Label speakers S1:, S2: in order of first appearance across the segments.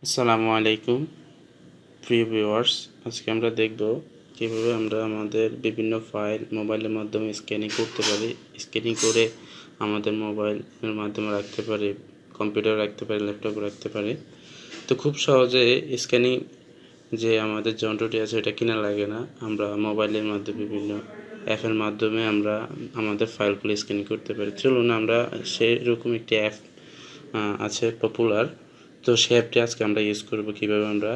S1: আসসালামু আলাইকুম প্রিয় ভিউয়ার্স। আজকে আমরা দেখব কিভাবে আমরা আমাদের বিভিন্ন ফাইল মোবাইলের মাধ্যমে স্ক্যানিং করতে পারি। স্ক্যানিং করে আমাদের মোবাইলের মাধ্যমে রাখতে পারি, কম্পিউটারে রাখতে পারি, ল্যাপটপে রাখতে পারি। তো খুব সহজে স্ক্যানিং যে আমাদের যন্ত্রটি আছে এটা কেনা লাগে না। আমরা মোবাইলের মাধ্যমে বিভিন্ন অ্যাপের মাধ্যমে আমরা আমাদের ফাইলগুলো স্ক্যানিং করতে পারি। চলুন আমরা সেরকম একটি অ্যাপ আছে পপুলার। তো সেই অ্যাপটি আজকে আমরা ইউজ করব কীভাবে আমরা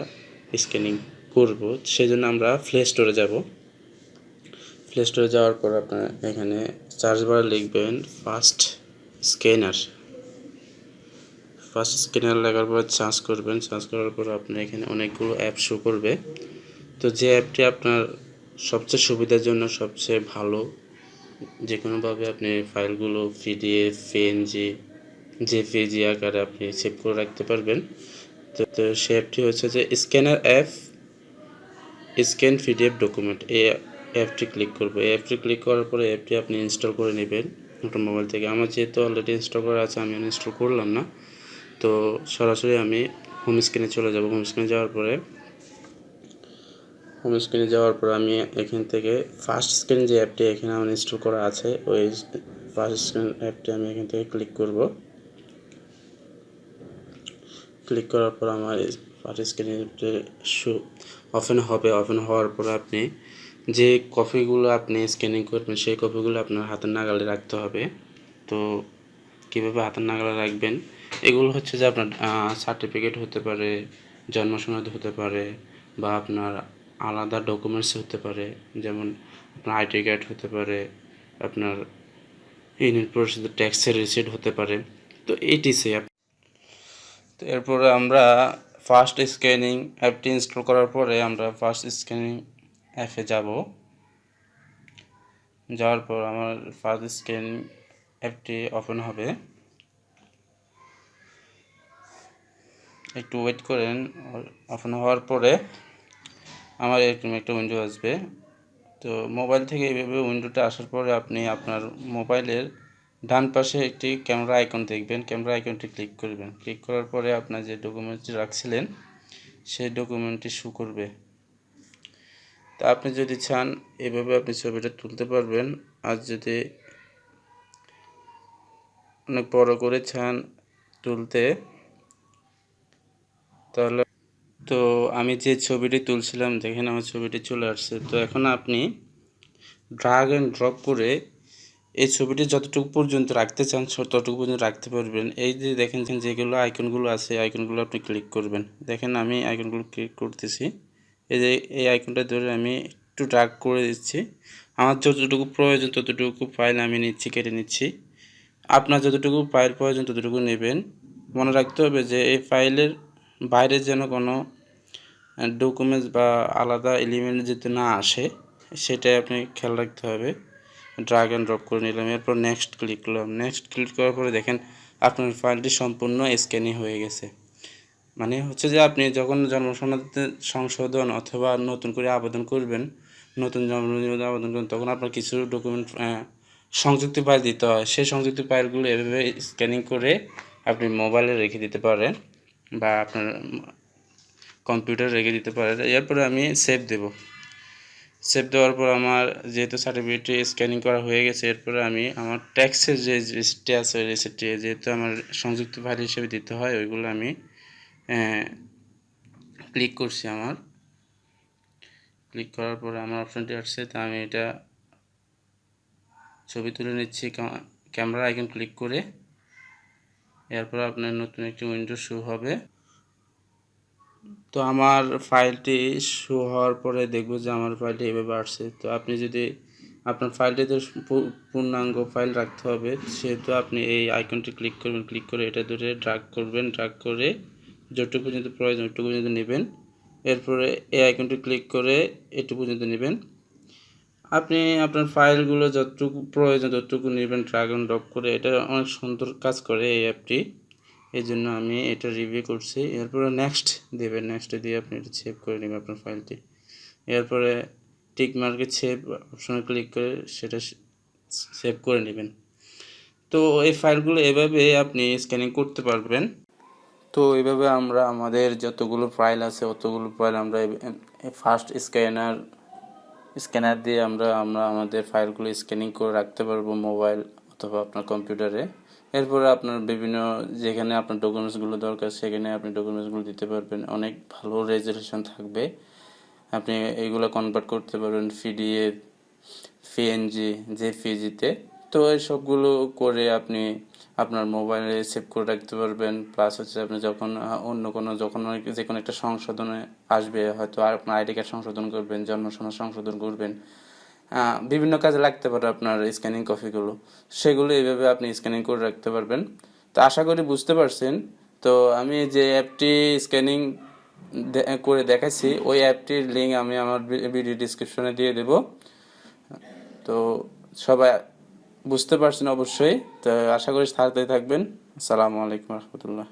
S1: স্ক্যানিং করব। সেজন্য আমরা প্লে স্টোরে যাব। প্লে স্টোরে যাওয়ার পর আপনারা এখানে সার্চ বারে লিখবেন ফার্স্ট স্ক্যানার লেখার পর সার্চ করবেন। সার্চ করার পর আপনার এখানে অনেকগুলো অ্যাপ শো করবে। তো যে অ্যাপটি আপনার সবচেয়ে সুবিধার জন্য সবচেয়ে ভালো, যে কোনোভাবে আপনি ফাইলগুলো পিডিএফ, পিএনজি, জেপিজি আকারে আপনি সেভ করে রাখতে পারবেন। তো সেই অ্যাপটি হচ্ছে যে scanner app, scan PDF document. এই অ্যাপটি ক্লিক করবো। এই অ্যাপটি ক্লিক করার পরে অ্যাপটি আপনি ইনস্টল করে নেবেন আপনার মোবাইল থেকে। আমার যেহেতু অলরেডি ইনস্টল করা আছে, আমি ইনস্টল করলাম না। তো সরাসরি আমি হোম স্ক্রিনে চলে যাব। হোম স্ক্রিনে যাওয়ার পর আমি এখান থেকে ফার্স্ট স্ক্রিন যে অ্যাপটি এখানে আমার ইনস্টল করা আছে, ওই ফার্স্ট স্ক্রিন অ্যাপটি আমি এখান থেকে ক্লিক করব। ক্লিক করার পর আমার ফার্স্ট স্ক্রিনে ওপেন হবে। ওপেন হওয়ার পর আপনি যে কপিগুলো আপনি স্ক্যানিং করবেন সেই কপিগুলো আপনার হাতের নাগালে রাখতে হবে। তো কীভাবে হাতের নাগালে রাখবেন, এগুলো হচ্ছে যে আপনার সার্টিফিকেট হতে পারে, জন্ম সনদ হতে পারে, বা আপনার আলাদা ডকুমেন্টস হতে পারে, যেমন আপনার আইডি কার্ড হতে পারে, আপনার ইউনিয়ন পরিষদের ট্যাক্সের রিসিট হতে পারে। তো এইটিসি। তো এরপরে আমরা ফার্স্ট স্ক্যানিং অ্যাপটি ইনস্টল করার পরে আমরা ফার্স্ট স্ক্যানিং অ্যাপে যাওয়ার পর আমার ফার্স্ট স্ক্যানিং অ্যাপটি ওপেন হবে। একটু ওয়েট করেন। ওপেন হওয়ার পরে আমার এরকম একটা উইন্ডো আসবে। তো মোবাইল থেকে এইভাবে উইন্ডোটা আসার পরে আপনি আপনার মোবাইলের ডান পাশে একটি ক্যামেরা আইকন দেখবেন। ক্যামেরা আইকনটি ক্লিক করবেন। ক্লিক করার পরে আপনার যে ডকুমেন্টটি রাখছিলেন সেই ডকুমেন্টটি শো করবে। তা আপনি যদি চান এভাবে আপনি ছবিটা তুলতে পারবেন। আর যদি অনেক বড় করে চান তুলতে, তাহলে তো আমি যে ছবিটি তুলছিলাম দেখেন আমার ছবিটি চলে আসছে। তো এখন আপনি ড্রাগ অ্যান্ড ড্রপ করে এই ছবিটি যতটুকু পর্যন্ত রাখতে চান ততটুকু পর্যন্ত রাখতে পারবেন। এই যে দেখেন যেগুলো আইকনগুলো আছে আইকনগুলো আপনি ক্লিক করবেন। দেখেন আমি আইকনগুলো ক্লিক করতেছি। এই যে এই আইকনটা ধরে আমি একটু ড্রাগ করে দিচ্ছি। আমার যতটুকু প্রয়োজন ততটুকু ফাইল আমি নিচ্ছি, কেটে নিচ্ছি। আপনার যতটুকু ফাইল প্রয়োজন ততটুকু নেবেন। মনে রাখতে হবে যে এই ফাইলের বাইরে যেন কোনো ডকুমেন্টস বা আলাদা এলিমেন্ট যাতে না আসে, সেটাই আপনি খেয়াল রাখতে হবে। ড্রাগ অ্যান্ড ড্রপ করে নিলাম। এরপর নেক্সট ক্লিক করলাম। নেক্সট ক্লিক করার পরে দেখেন আপনার ফাইলটি সম্পূর্ণ স্ক্যানিং হয়ে গেছে। মানে হচ্ছে যে আপনি যখন জন্ম সনদ সংশোধন অথবা নতুন করে আবেদন করবেন, নতুন জন্ম নিবন্ধন আবেদন করবেন, তখন আপনার কিছু ডকুমেন্ট সংযুক্তি ফাইল দিতে হয়। সেই সংযুক্তি ফাইলগুলো এভাবে স্ক্যানিং করে আপনি মোবাইলে রেখে দিতে পারেন বা আপনার কম্পিউটারে রেখে দিতে পারেন। এরপরে আমি সেভ দেব। সেভ দেওয়ার পর আমার যেহেতু সার্টিফিকেটটি স্ক্যানিং করা হয়ে গেছে, এরপরে আমি আমার ট্যাক্সের যে রিসিপ্টটি আছে ওই রিসিপ্টটি যেহেতু আমার সংযুক্ত ফাইল হিসেবে দিতে হয়, ওইগুলো আমি ক্লিক করছি। আমার ক্লিক করার পরে আমার অপশানটি আসছে, তা আমি এটা ছবি তুলে নিচ্ছি ক্যামেরা আইকন ক্লিক করে। এরপর আপনার নতুন একটি উইন্ডো শো হবে। তো আমার ফাইলটি শো হওয়ার পরে দেখব যে আমার ফাইলটি এভাবে আসছে। তো আপনি যদি আপনার ফাইলটিতে পূর্ণাঙ্গ ফাইল রাখতে হবে, সেহেতু আপনি এই আইকনটি ক্লিক করবেন। ক্লিক করে এটা ধরে ড্রাগ করবেন। ড্রাগ করে যতটুকু পর্যন্ত প্রয়োজন ওইটুকু পর্যন্ত নেবেন। এরপরে এই আইকনটি ক্লিক করে এটুকু পর্যন্ত নেবেন। আপনি আপনার ফাইলগুলো যতটুকু প্রয়োজন ততটুকু নেবেন ড্রাগ অ্যান্ড ড্রপ করে। এটা অনেক সুন্দর কাজ করে এই অ্যাপটি, এই জন্য আমি এটা রিভিউ করছি। এরপরে নেক্সট দেবেন। নেক্সটে দিয়ে আপনি এটা সেভ করে নেবেন আপনার ফাইলটি। এরপরে টিক মার্কে সেভ অপশনে ক্লিক করে সেটা সেভ করে নেবেন। তো এই ফাইলগুলো এভাবে আপনি স্ক্যানিং করতে পারবেন। তো এইভাবে আমরা আমাদের যতগুলো ফাইল আছে অতগুলো ফাইল আমরা ফার্স্ট স্ক্যানার দিয়ে আমরা আমাদের ফাইলগুলো স্ক্যানিং করে রাখতে পারবো মোবাইল অথবা আপনার কম্পিউটারে। এরপরে আপনার বিভিন্ন যেখানে আপনার ডকুমেন্টসগুলো দরকার সেখানে আপনি ডকুমেন্টসগুলো দিতে পারবেন, অনেক ভালো রেজলিউশন থাকবে। আপনি এইগুলো কনভার্ট করতে পারবেন পিডিএফ, পিএনজি, জেপিজিতে। তো এই সবগুলো করে আপনি আপনার মোবাইলে সেভ করে রাখতে পারবেন। প্লাস হচ্ছে আপনি যখন অন্য কোনো যে কোনো একটা সংশোধনে আসবে, হয়তো আপনার আইডি কার্ড সংশোধন করবেন, জন্ম সনদ সংশোধন করবেন, বিভিন্ন কাজে লাগতে পারে আপনার স্ক্যানিং কপিগুলো, সেগুলো এইভাবে আপনি স্ক্যানিং করে রাখতে পারবেন। তো আশা করি বুঝতে পারছেন। তো আমি যে অ্যাপটি স্ক্যানিং করে দেখাচ্ছি ওই অ্যাপটির লিঙ্ক আমি আমার ভিডিও ডিসক্রিপশনে দিয়ে দেব। তো সবাই বুঝতে পারছেন অবশ্যই। তো আশা করি সাথে থাকবেন। আসসালামু আলাইকুম রহমতুল্লাহ।